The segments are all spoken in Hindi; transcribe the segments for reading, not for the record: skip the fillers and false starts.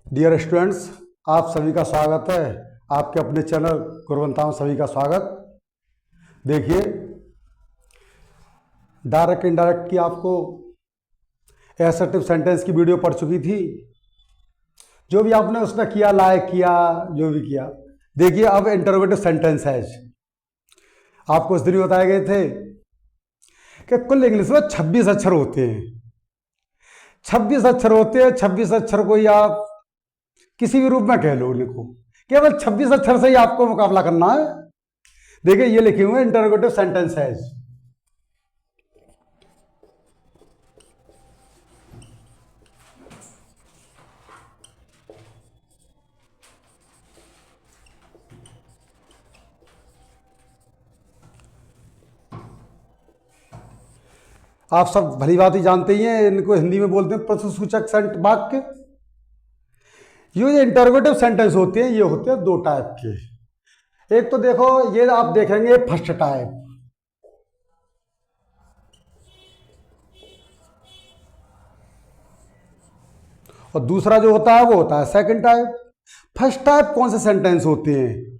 डियर स्टूडेंट्स, आप सभी का स्वागत है आपके अपने चैनल गुरुवंता में। सभी का स्वागत। देखिए, डायरेक्ट इनडायरेक्ट की आपको एसर्टिव सेंटेंस की वीडियो पढ़ चुकी थी। जो भी आपने उसमें किया, लाइक किया, जो भी किया। देखिए, अब इंटरोगेटिव सेंटेंस है। आपको उस दिन बताए गए थे कि कुल इंग्लिश में 26 अक्षर होते हैं। 26 अक्षर होते हैं। 26 अक्षर को ही आप किसी भी रूप में कह लो, लिखो। केवल 26 अक्षर से ही आपको मुकाबला करना है। देखिए, ये लिखे हुए इंटरोगेटिव सेंटेंस है। आप सब भली बात ही जानते ही हैं, इनको हिंदी में बोलते हैं प्रश्नसूचक वाक्य। ये इंटरोगेटिव सेंटेंस होते हैं, ये होते हैं दो टाइप के। एक तो देखो, ये आप देखेंगे फर्स्ट टाइप, और दूसरा जो होता है वो होता है सेकंड टाइप। फर्स्ट टाइप कौन से सेंटेंस होते हैं?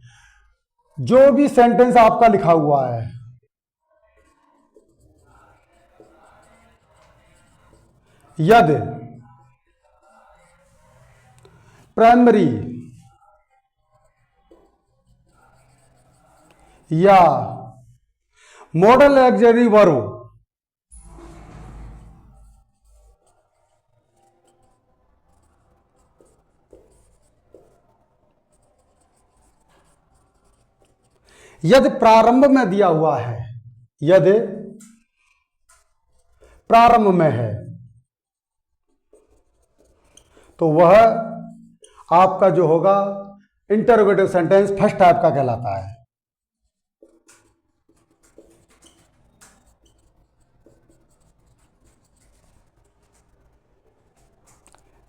जो भी सेंटेंस आपका लिखा हुआ है, यदि प्राइमरी या मॉडल ऑक्सिलरी वर्ब यदि प्रारंभ में दिया हुआ है, यदि प्रारंभ में है, तो वह आपका जो होगा इंटरोगेटिव सेंटेंस फर्स्ट टाइप का कहलाता है।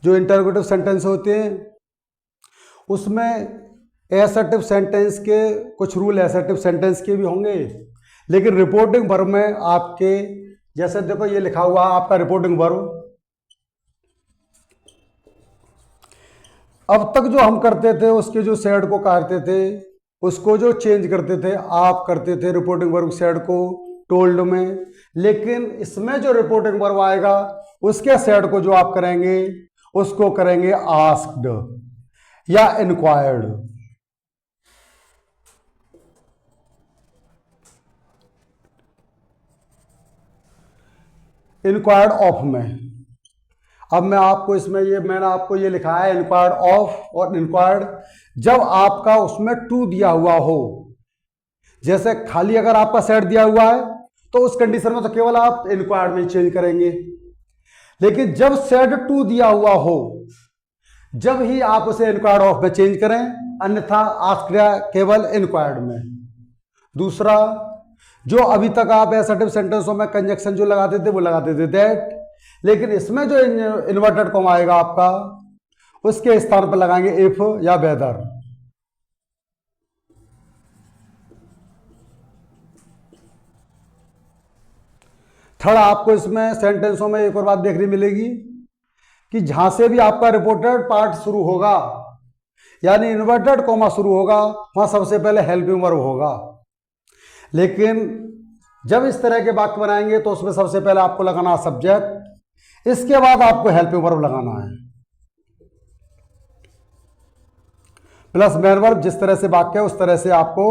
जो इंटरोगेटिव सेंटेंस होते हैं उसमें एसर्टिव सेंटेंस के कुछ रूल एसर्टिव सेंटेंस के भी होंगे, लेकिन रिपोर्टिंग वर्ब में आपके, जैसे देखो ये लिखा हुआ आपका रिपोर्टिंग वर्ब। अब तक जो हम करते थे उसके जो सेड को काटते थे, उसको जो चेंज करते थे, आप करते थे रिपोर्टिंग वर्ब सेड को टोल्ड में। लेकिन इसमें जो रिपोर्टिंग वर्ब आएगा उसके सेड को जो आप करेंगे उसको करेंगे आस्क्ड या इंक्वायर्ड। इंक्वायर्ड ऑफ में। अब मैं आपको इसमें मैंने आपको ये लिखा है इंक्वायर्ड ऑफ और इंक्वायर्ड जब आपका उसमें टू दिया हुआ हो। जैसे खाली अगर आपका सेट दिया हुआ है तो उस कंडीशन में तो केवल आप इंक्वायर्ड में चेंज करेंगे, लेकिन जब सेट टू दिया हुआ हो जब ही आप उसे इंक्वायर्ड ऑफ में चेंज करें, अन्यथा आस्क्ड केवल इंक्वायर्ड में। दूसरा, जो अभी तक आप एसर्टिव सेंटेंसों में कंजक्शन जो लगाते थे वो लगाते थे दैट, लेकिन इसमें जो इन्वर्टेड कॉमा आएगा आपका उसके स्थान पर लगाएंगे इफ या वेदर। थर्ड, आपको इसमें सेंटेंसों में एक और बात देखने मिलेगी कि जहां से भी आपका रिपोर्टेड पार्ट शुरू होगा, यानी इन्वर्टेड कॉमा शुरू होगा, वहां सबसे पहले हेल्पिंग वर्ब होगा। लेकिन जब इस तरह के वाक्य बनाएंगे तो उसमें सबसे पहले आपको लगाना सब्जेक्ट, इसके बाद आपको हेल्पिंग वर्ब लगाना है प्लस मेन वर्ब। जिस तरह से वाक्य है उस तरह से आपको।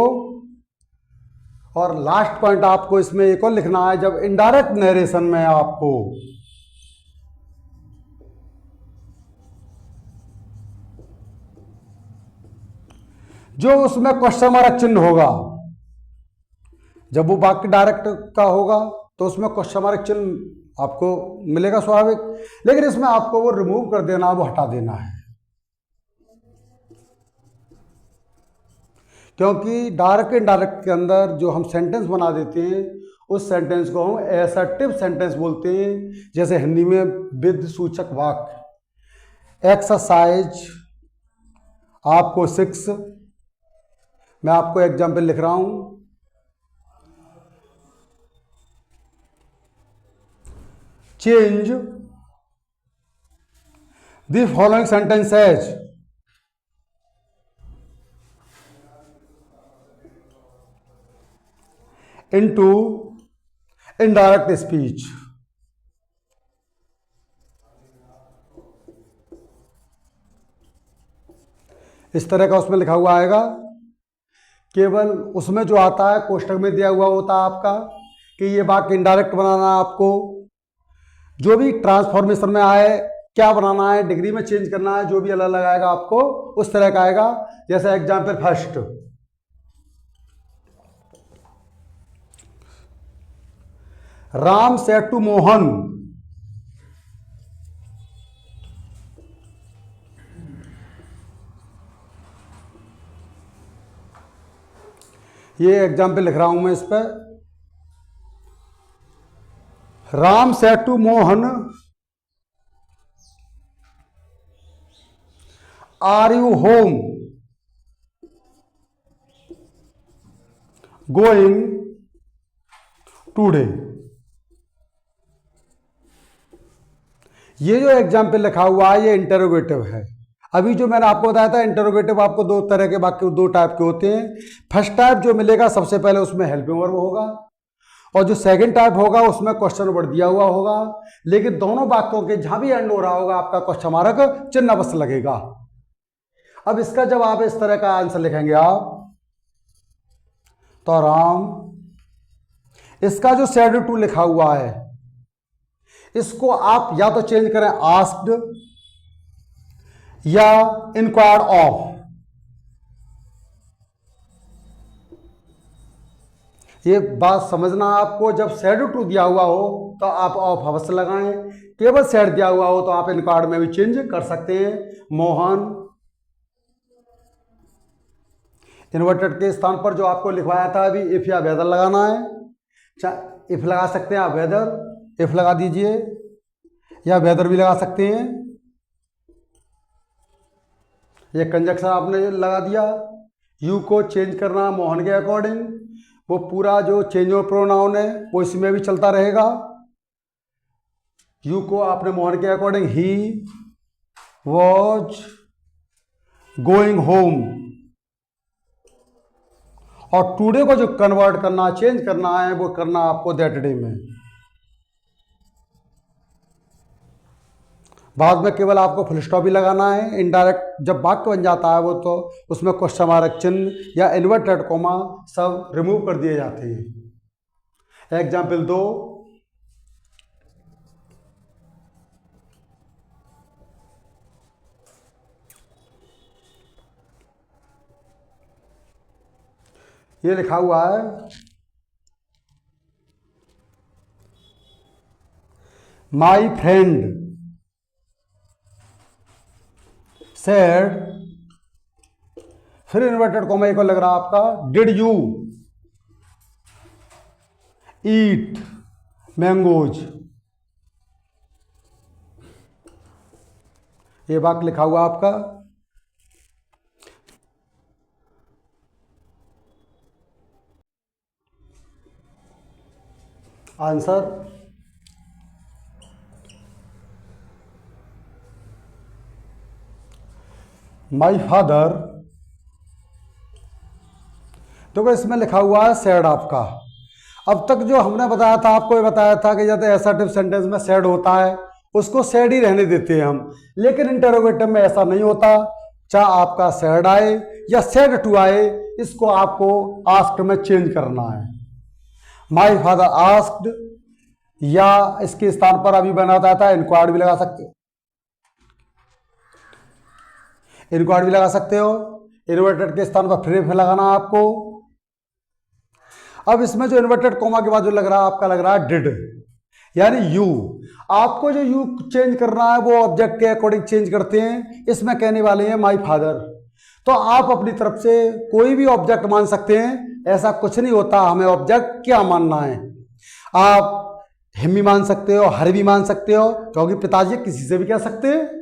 और लास्ट पॉइंट आपको इसमें एक और लिखना है, जब इनडायरेक्ट नरेशन में आपको जो उसमें क्वेश्चन मार्क चिन्ह होगा, जब वो वाक्य डायरेक्ट का होगा तो उसमें क्वेश्चन मार्क चिन्ह आपको मिलेगा स्वाभाविक, लेकिन इसमें आपको वो रिमूव कर देना, वो हटा देना है। क्योंकि डायरेक्ट इनडायरेक्ट के अंदर जो हम सेंटेंस बना देते हैं उस सेंटेंस को हम एसर्टिव सेंटेंस बोलते हैं। जैसे हिंदी में विद सूचक वाक्य। एक्सरसाइज आपको 6, मैं आपको एग्जाम्पल लिख रहा हूं। Change the following sentences into indirect speech. इस तरह का उसमें लिखा हुआ आएगा। केवल उसमें जो आता है कोष्टक में दिया हुआ होता है आपका कि ये वाक्य इनडायरेक्ट बनाना है आपको, जो भी ट्रांसफॉर्मेशन में आए क्या बनाना है, डिग्री में चेंज करना है, जो भी अलग अलग आएगा आपको उस तरह का आएगा। जैसे example first, Ram said to Mohan, ये एग्जाम्पल लिख रहा हूं मैं इस पर। Ram said to Mohan, are you home going today. ये जो एग्जाम्पल लिखा हुआ है ये इंटरोगेटिव है। अभी जो मैंने आपको बताया था इंटरोगेटिव आपको दो तरह के वाक्य, दो टाइप के होते हैं। फर्स्ट टाइप जो मिलेगा सबसे पहले उसमें हेल्पिंग वर्ब होगा, और जो सेकंड टाइप होगा उसमें क्वेश्चन वर्ड दिया हुआ होगा। लेकिन दोनों वाक्यों के जहां भी एंड हो रहा होगा आपका क्वेश्चन मार्क चिन्ह अवश्य लगेगा। अब इसका जब आप इस तरह का आंसर लिखेंगे आप तो राम, इसका जो सेड टू लिखा हुआ है इसको आप या तो चेंज करें आस्क्ड या इंक्वायर्ड ऑफ। ये बात समझना आपको, जब सेड टू दिया हुआ हो तो आप ऑफ अवश्य लगाएं, केवल सेड दिया हुआ हो तो आप इंक्वायर्ड में भी चेंज कर सकते हैं। मोहन, इन्वर्टेड के स्थान पर जो आपको लिखवाया था अभी इफ या वेदर लगाना है। इफ लगा सकते हैं आप वेदर, इफ लगा दीजिए, या वेदर भी लगा सकते हैं। ये कंजक्शन आपने लगा दिया। यू को चेंज करना मोहन के अकॉर्डिंग, वो पूरा जो चेंज ऑफ प्रोनाउन है वो इसमें भी चलता रहेगा। यू को आपने मोहन के according he was going home, और टुडे को जो कन्वर्ट करना, चेंज करना है वो करना आपको दैट डे में। बाद में केवल आपको फुल स्टॉप भी लगाना है। इनडायरेक्ट जब वाक्य बन जाता है वो तो उसमें क्वेश्चन मार्क चिन्ह या इन्वर्टेड कोमा सब रिमूव कर दिए जाते हैं। एग्जाम्पल 2, ये लिखा हुआ है माई फ्रेंड सेड, फिर इन्वर्टेड कॉमा एक और लग रहा है आपका, डिड यू ईट मैंगोज। ये वाक्य लिखा हुआ आपका। आंसर माई फादर, देखो इसमें लिखा हुआ है सैड आपका। अब तक जो हमने बताया था आपको, ये बताया था कि जैसे असर्टिव सेंटेंस में सैड होता है उसको सैड ही रहने देते हैं हम, लेकिन इंटरोगेटिव में ऐसा नहीं होता। चाहे आपका सैड आए या सैड टू आए, इसको आपको आस्क्ड में चेंज करना है। माई फादर आस्क्ड, या इसके स्थान पर अभी बनाता था इंक्वायर्ड भी लगा सकते हो, इंक्वायर्ड भी लगा सकते हो। इन्वर्टेड के स्थान पर फिर लगाना आपको। अब इसमें जो इन्वर्टेड कोमा के बाद जो लग रहा है आपका, लग रहा है डिड, यानी यू। आपको जो यू चेंज करना है वो ऑब्जेक्ट के अकॉर्डिंग चेंज करते हैं। इसमें कहने वाले हैं माई फादर, तो आप अपनी तरफ से कोई भी ऑब्जेक्ट मान सकते हैं, ऐसा कुछ नहीं होता हमें ऑब्जेक्ट क्या मानना है। आप हिम भी मान सकते हो, हर भी मान सकते हो, क्योंकि पिताजी किसी से भी कह सकते हैं।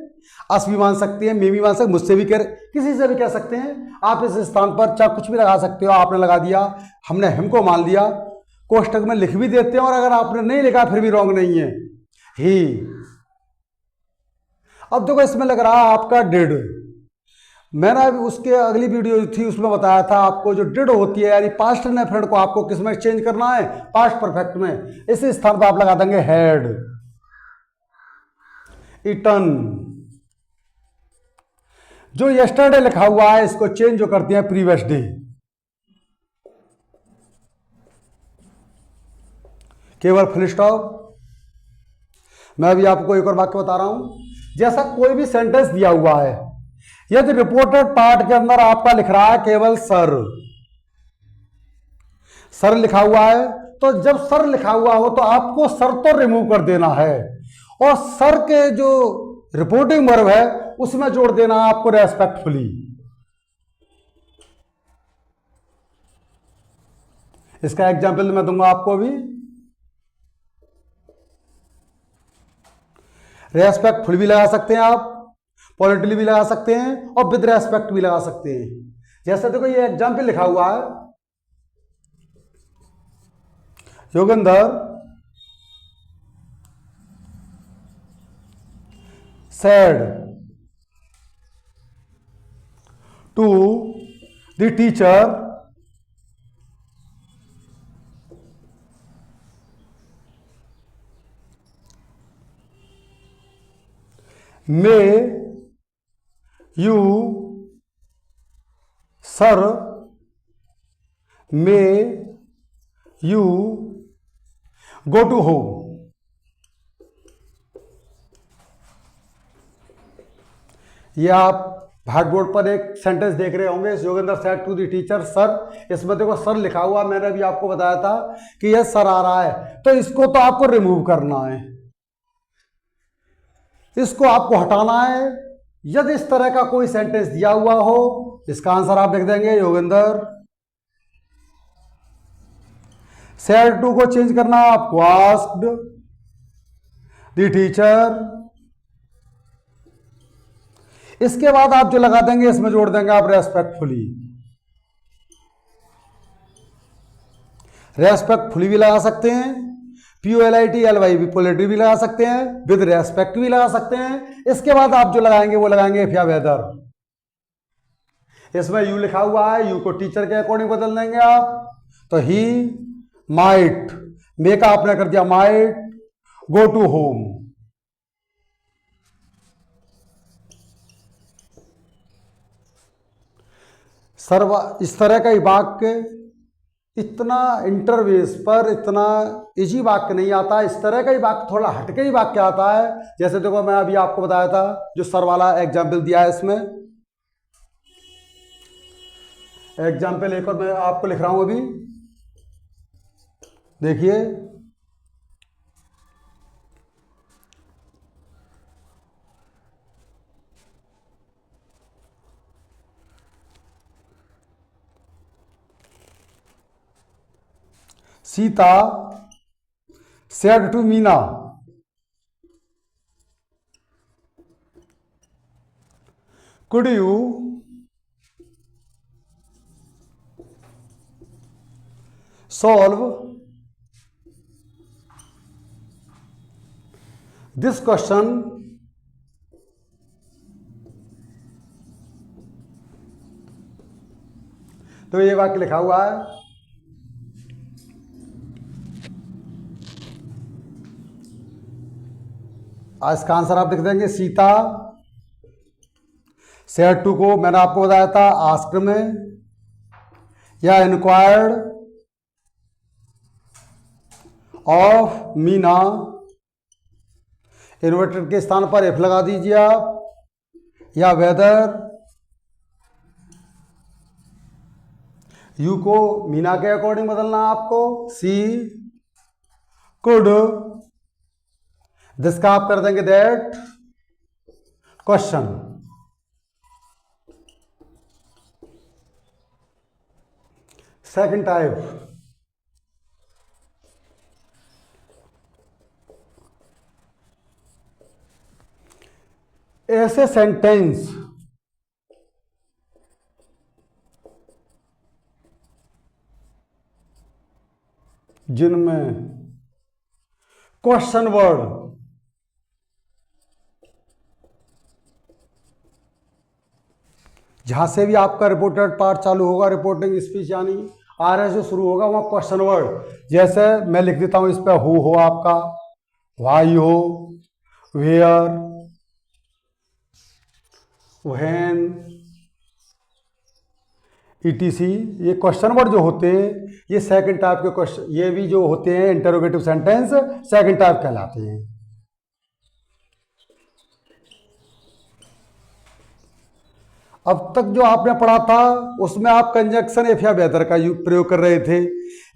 अस भी मान सकते हैं, मैं भी मान सकते, मुझसे भी किसी से भी कह सकते हैं। आप इस स्थान पर चाहे कुछ भी लगा सकते हो। आपने लगा दिया, हमने हिम को मान लिया, कोष्टक में लिख भी देते हैं, और अगर आपने नहीं लिखा फिर भी रॉन्ग नहीं है। ही, अब देखो इसमें लग रहा है आपका डिड। मैंने अभी उसके अगली वीडियो थी उसमें बताया था आपको जो डिड होती है यानी पास्ट इंडेफिनिट को आपको किस में चेंज करना है, पास्ट परफेक्ट में। इसी स्थान पर आप लगा देंगे हैड ईटन। जो यस्टरडे लिखा हुआ है इसको चेंज जो करते हैं प्रीवियस डे। केवल फुल स्टॉप। मैं अभी आपको एक और वाक्य बता रहा हूं। जैसा कोई भी सेंटेंस दिया हुआ है, यदि रिपोर्टेड पार्ट के अंदर आपका लिख रहा है केवल सर, सर लिखा हुआ है, तो जब सर लिखा हुआ हो तो आपको सर तो रिमूव कर देना है और सर के जो रिपोर्टिंग वर्ब है उसमें जोड़ देना है आपको रेस्पेक्टफुली। इसका एग्जाम्पल मैं दूंगा आपको भी। रेस्पेक्टफुल भी लगा सकते हैं आप, पॉलिटिकली भी लगा सकते हैं और विद रेस्पेक्ट भी लगा सकते हैं। जैसे देखो ये एग्जाम्पल लिखा हुआ है, Yogendra said to the teacher may you sir may you go to home। ये आप व्हाइट बोर्ड पर एक सेंटेंस देख रहे होंगे, Yogendra said to the teacher sir. इसमें देखो सर लिखा हुआ, मैंने भी आपको बताया था कि यह सर आ रहा है, तो इसको तो आपको रिमूव करना है, इसको आपको हटाना है। यदि इस तरह का कोई सेंटेंस दिया हुआ हो, इसका आंसर आप लिख देंगे योगेंद्र सेड टू को चेंज करना आपको आस्क्ड द टीचर। इसके बाद आप जो लगा देंगे इसमें जोड़ देंगे आप रेस्पेक्टफुली। रेस्पेक्टफुली भी लगा सकते हैं, POLITLY भी पोलिटी भी लगा सकते हैं, विद रेस्पेक्ट भी लगा सकते हैं। इसके बाद आप जो लगाएंगे वो लगाएंगे इफ या वेदर। इसमें यू लिखा हुआ है, यू को टीचर के अकॉर्डिंग बदल देंगे आप, तो ही माइट, मे का आपने कर दिया माइट गो टू होम। इस तरह का वाक्य इतना इंटरवेस पर इतना इजी वाक्य नहीं आता। इस तरह का ही वाक्य थोड़ा हटके ही वाक्य आता है। जैसे देखो मैं अभी आपको बताया था जो सर वाला एग्जाम्पल दिया है, इसमें एग्जाम्पल एक और मैं आपको लिख रहा हूं अभी, देखिए। Sita said to Meena could you solve this question तो ये वाक्य लिखा हुआ है। इसका आंसर आप लिख देंगे सीता सेड टू को मैंने आपको बताया था आस्क्ड में या इंक्वायर्ड ऑफ मीना। इन्वर्टेड के स्थान पर एफ लगा दीजिए आप, या वेदर यू को मीना के अकॉर्डिंग बदलना आपको, सी कुड, जिसका आप कर देंगे दैट क्वेश्चन। सेकंड टाइप, ऐसे सेंटेंस जिनमें क्वेश्चन वर्ड जहाँ से भी आपका रिपोर्टेड पार्ट चालू होगा, रिपोर्टिंग स्पीच यानी RS जो शुरू होगा वहाँ क्वेश्चन वर्ड, जैसे मैं लिख देता हूँ इस पर हु हो आपका, वाई हो, वेयर, व्हेन, ETC। ये क्वेश्चन वर्ड जो होते हैं ये सेकंड टाइप के क्वेश्चन, ये भी जो होते हैं इंटरोगेटिव सेंटेंस सेकंड टाइप कहलाते हैं। अब तक जो आपने पढ़ा था उसमें आप कंजक्शन एफ या बेहतर का प्रयोग कर रहे थे,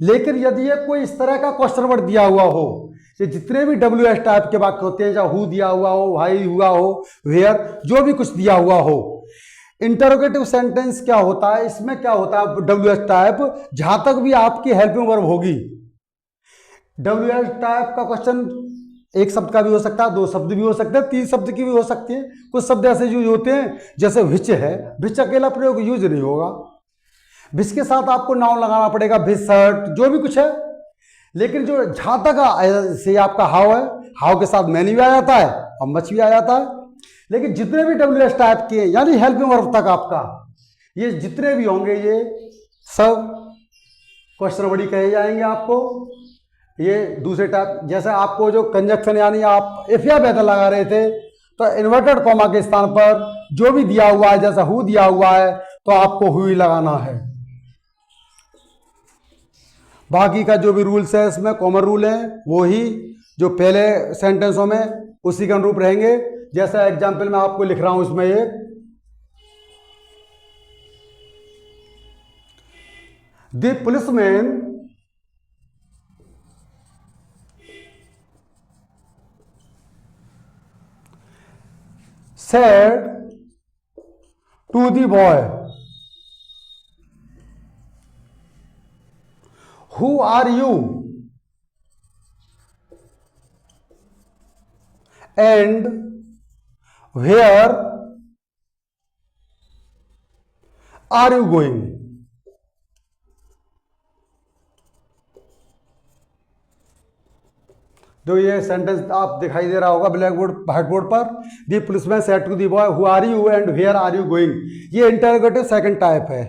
लेकिन यदि ये कोई इस तरह का क्वेश्चन वर्ड दिया हुआ हो, ये जितने भी WS टाइप के वाक्य होते हैं, चाहे हु दिया हुआ हो, वाई हुआ हो, वेयर, जो भी कुछ दिया हुआ हो, इंटरोगेटिव सेंटेंस क्या होता है, इसमें क्या होता है WS टाइप, जहां तक भी आपकी हेल्पिंग वर्ब होगी, WS टाइप का क्वेश्चन एक शब्द का भी हो सकता है, 2 शब्द भी हो सकते हैं, 3 शब्द की भी हो सकती है। कुछ शब्द ऐसे यूज होते हैं जैसे विच है, विच अकेला प्रयोग यूज नहीं होगा, विच के साथ आपको नाउन लगाना पड़ेगा, विच शर्ट, जो भी कुछ है। लेकिन जो जहां तक से आपका हाउ है, हाउ के साथ मैनी भी आ जाता है और मच भी आ जाता है। लेकिन जितने भी WS टाइप के यानी हेल्पिंग वर्ब तक आपका ये जितने भी होंगे ये सब क्वेश्चन वर्ड ही कहे जाएंगे आपको। ये दूसरे टाइप, जैसे आपको जो कंजक्शन यानी आप इफ या बेहतर लगा रहे थे तो इन्वर्टेड कॉमा के स्थान पर जो भी दिया हुआ है, जैसा हु दिया हुआ है तो आपको हु ही लगाना है। बाकी का जो भी रूल्स है इसमें कॉमन रूल है वो ही जो पहले सेंटेंसों में उसी के अनुरूप रहेंगे। जैसा एग्जाम्पल मैं आपको लिख रहा हूं इसमें एक, the policeman said to the boy, who are you and where are you going? जो ये सेंटेंस आप दिखाई दे रहा होगा ब्लैक बोर्ड व्हाइट बोर्ड पर, the policeman said to the boy who are you and where are you going, ये इंटरोगेटिव सेकंड टाइप है।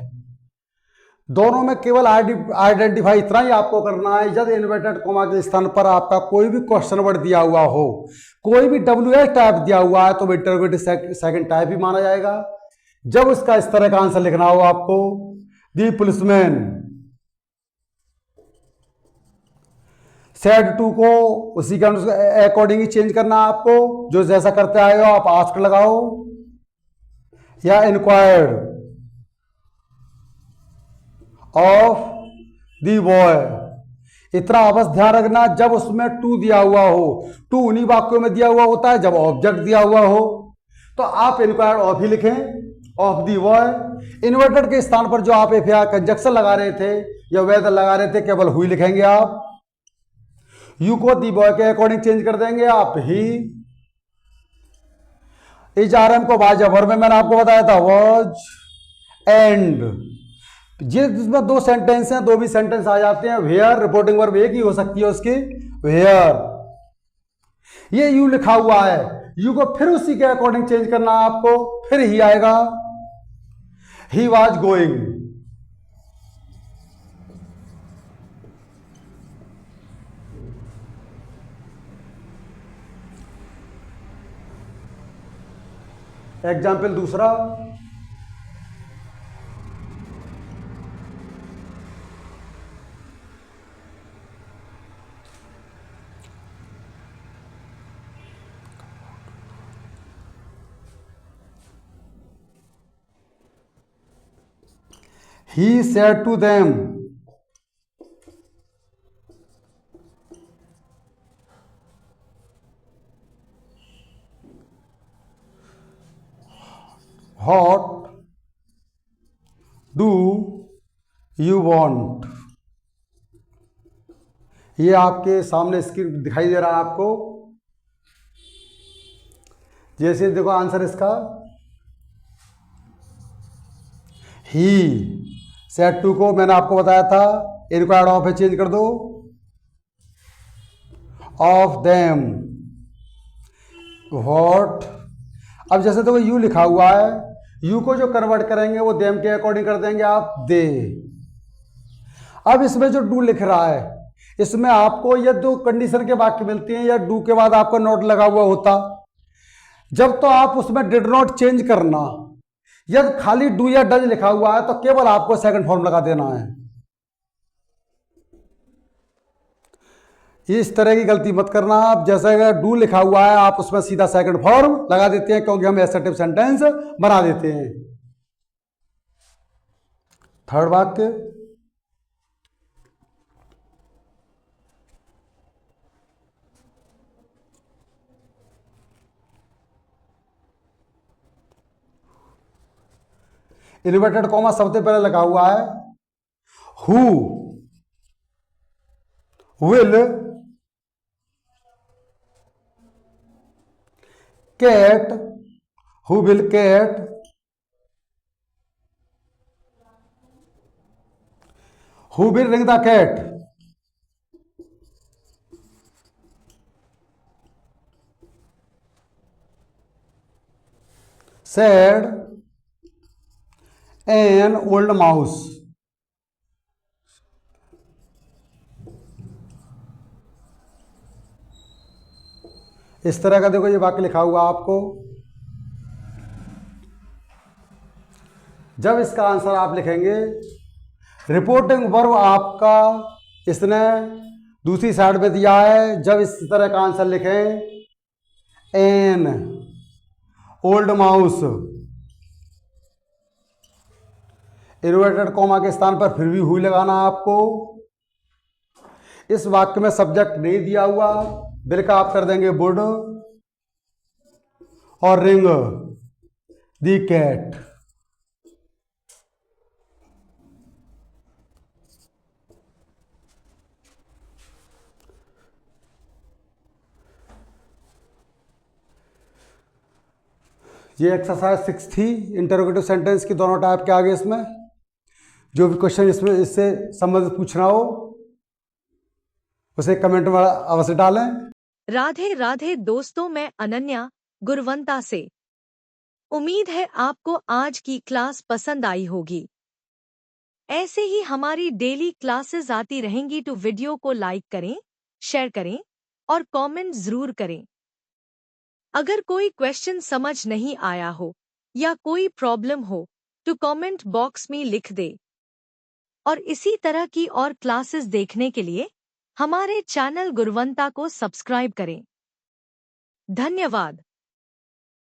दोनों में केवल आइडेंटिफाई इतना ही आपको करना है, जब इन्वर्टेड कॉमा के स्थान पर आपका कोई भी क्वेश्चन वर्ड दिया हुआ हो, कोई भी WS टाइप दिया हुआ है तो इंटरोगेटिव सेकंड टाइप ही माना जाएगा। जब उसका इस तरह का आंसर लिखना हो आपको, दी पुलिसमैन सेड टू को उसी के अकॉर्डिंग ही चेंज करना आपको, जो जैसा करते आए हो आप आस्क लगाओ या इंक्वायर्ड ऑफ दी बॉय। इतना बस ध्यान रखना, जब उसमें टू दिया हुआ हो, टू उन्हीं वाक्यों में दिया हुआ होता है जब ऑब्जेक्ट दिया हुआ हो, तो आप इंक्वायर्ड ऑफ ही लिखें, ऑफ दी बॉय। इन्वर्टेड के स्थान पर जो आप एफ या कंजक्शन लगा रहे थे या वेदर लगा रहे थे, केवल हुई लिखेंगे आप। यू को दी बॉय के अकॉर्डिंग चेंज कर देंगे आप ही। इज RM को वाज वर्ब में मैंने आपको बताया था वाज एंड, जिसमें 2 सेंटेंस हैं, 2 भी सेंटेंस आ जाते हैं। वेयर रिपोर्टिंग वर्ब एक ही हो सकती है उसकी, वेयर। ये यू लिखा हुआ है, यू को फिर उसी के अकॉर्डिंग चेंज करना आपको, फिर ही आएगा ही वाज गोइंग। एग्जाम्पल दूसरा, he said to them, what do you want? ये आपके सामने स्क्रीन दिखाई दे रहा है आपको। जैसे देखो आंसर इसका, ही सेट टू को मैंने आपको बताया था इंक्वायर्ड ऑफ है, चेंज कर दो ऑफ देम व्हाट। अब जैसे देखो यू लिखा हुआ है, यू को जो कन्वर्ट करेंगे वो देम के अकॉर्डिंग कर देंगे आप दे। अब इसमें जो डू लिख रहा है, इसमें आपको ये दो कंडीशन के वाक्य मिलती हैं या डू के बाद आपका नोट लगा हुआ होता, जब तो आप उसमें डिड नॉट चेंज करना। यदि खाली डू या डज लिखा हुआ है तो केवल आपको सेकंड फॉर्म लगा देना है। इस तरह की गलती मत करना आप, जैसे अगर डू लिखा हुआ है आप उसमें सीधा सेकंड फॉर्म लगा देते हैं, क्योंकि हम एसर्टिव सेंटेंस बना देते हैं। थर्ड वाक्य, इन्वर्टेड कॉमा सबसे पहले लगा हुआ है, who will cat, who will cat, who will ring the cat, said an old mouse। इस तरह का देखो ये वाक्य लिखा हुआ आपको। जब इसका आंसर आप लिखेंगे, रिपोर्टिंग वर्ब आपका इसने दूसरी साइड पे दिया है। जब इस तरह का आंसर लिखें, an old mouse, inverted comma के स्थान पर फिर भी हुई लगाना आपको। इस वाक्य में सब्जेक्ट नहीं दिया हुआ, बिल का आप कर देंगे वुड और रिंग दी कैट। ये एक्सरसाइज 6 थी इंटरोगेटिव सेंटेंस की, दोनों टाइप के आगे। इसमें जो भी क्वेश्चन इसमें इससे संबंधित पूछना हो उसे कमेंट में अवश्य डालें। राधे राधे दोस्तों, मैं अनन्या गुरवंता से। उम्मीद है आपको आज की क्लास पसंद आई होगी। ऐसे ही हमारी डेली क्लासेस आती रहेंगी, तो वीडियो को लाइक करें, शेयर करें और कमेंट जरूर करें। अगर कोई क्वेश्चन समझ नहीं आया हो या कोई प्रॉब्लम हो तो कमेंट बॉक्स में लिख दे। और इसी तरह की और क्लासेस देखने के लिए हमारे चैनल गुरवंता को सब्सक्राइब करें। धन्यवाद।